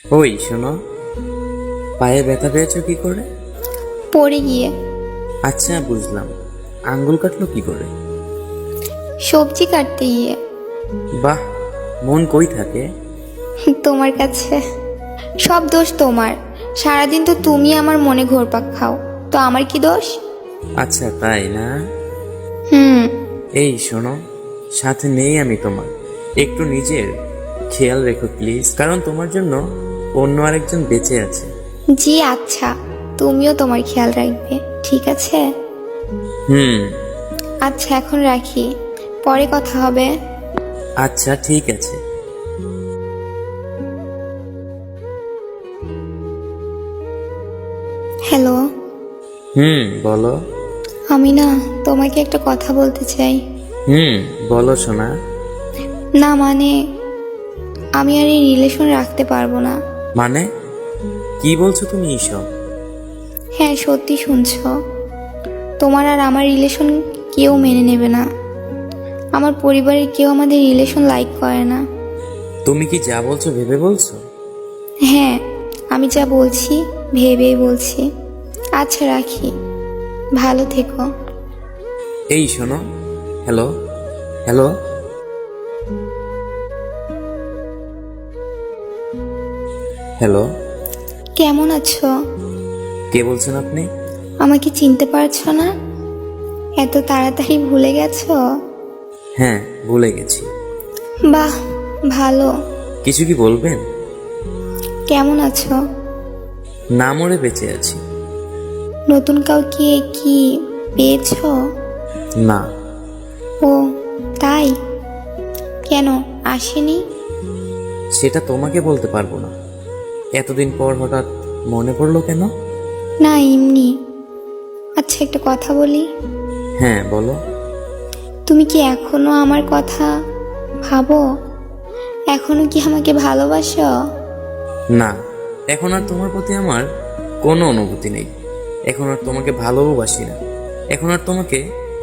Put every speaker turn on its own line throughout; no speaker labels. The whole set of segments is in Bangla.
ওই শোনো, পায়ে ব্যথা পেয়েছো কি করে?
পড়ে গিয়ে।
আচ্ছা বুঝলাম, আঙ্গুল কাটলো কি করে?
সবজি কাটতে গিয়ে।
বাহ, মন কই থাকে?
তোমার কাছে। সব দোষ তোমার। সারাদিন তো তুমি আমার মনে ঘোরপাক খাও, তো আমার কি দোষ?
আচ্ছা তাই না?
হুম।
এই শোনো, সাথে নেই আমি তোমার, একটু নিজের খেয়াল রেখো প্লিজ, কারণ তোমার জন্য অন্য আরেকজন বেঁচে আছে।
জি আচ্ছা, তুমিও তোমার খেয়াল রাখবে, ঠিক আছে?
হুম।
আচ্ছা এখন রাখি, পরে কথা হবে।
আচ্ছা ঠিক আছে।
হ্যালো।
বলো।
আমি না তোমাকে একটা কথা বলতে চাই।
বলো শোনা।
না মানে, আমি আর এই রিলেশন রাখতে পারবো না।
মানে কি বলছো তুমি এইসব?
হ্যাঁ সত্যি শুনছো, তোমার আর আমার রিলেশন কেউ মেনে নেবে না। আমার পরিবারের কেউ আমাদের রিলেশন লাইক করে না।
তুমি কি যা বলছো ভেবে বলছো?
হ্যাঁ, আমি যা বলছি ভেবেই বলছি। আচ্ছা রাখি, ভালো থেকো।
এই শোনো। Hello hello. হ্যালো।
কেমন আছো?
কে বলছেন আপনি?
আমাকে চিনতে পারছো না? এত তাড়াতাড়ি ভুলে গেছো?
হ্যাঁ ভুলে গেছি।
বাহ, ভালো।
কিছু কি বলবেন?
কেমন আছো?
না মরে বেঁচে আছি।
নতুন কাউকে কি পেয়েছো?
না।
ও তাই? কেন আসেনি?
সেটা তোমাকে বলতে পারবো না। এতদিন পর হঠাৎ মনে পড়লো কেন?
না এমনি। আচ্ছা একটা কথা বলি,
হ্যাঁ বলো।
তুমি কি এখনো আমার কথা ভাবো? এখনো কি আমাকে ভালোবাসো?
না, এখন আর তোমার প্রতি আমার কোনো অনুভূতি নেই। এখন আর তোমাকে ভালোবাসি না। এখন আর তোমাকে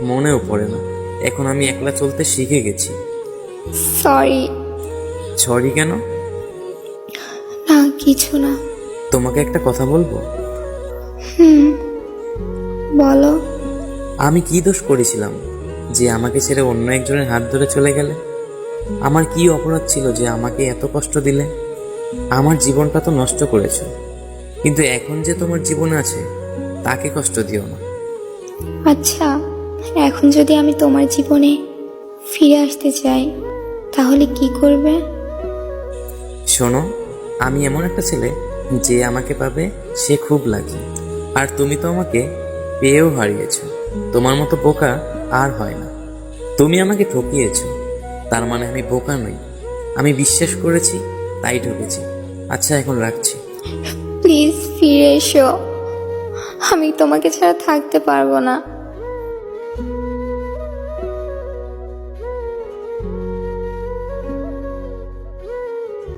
মনেও পড়ে না। এখন আমি একলা চলতে শিখে গেছি।
সরি।
সরি কেন?
না কিছু না।
তোমাকে একটা কথা বলবো?
বলো।
আমি কি দোষ করেছিলাম যে আমাকে ছেড়ে অন্য একজনের হাত ধরে চলে গেলে? আমার কি অপরাধ ছিল যে আমাকে এত কষ্ট দিলে? আমার জীবনটা তো নষ্ট করেছো, কিন্তু এখন যে তোমার জীবনে আছে তাকে কষ্ট দিও না।
আচ্ছা, এখন যদি আমি তোমার জীবনে ফিরে আসতে চাই তাহলে কি করবে?
শোনো, আমি এমন একটা ছেলে যে আমাকে পাবে সে খুব লাকি। আর তুমি তো আমাকে পেয়েও হারিয়েছো। তোমার মতো বোকা আর হয় না। তুমি আমাকে ঠকিয়েছো, তার মানে আমি বোকা নই। আমি বিশ্বাস করেছি তাই ঠকেছি। আচ্ছা এখন রাখছি।
প্লিজ ফিরে এসো, আমি তোমাকে ছাড়া থাকতে পারবো না।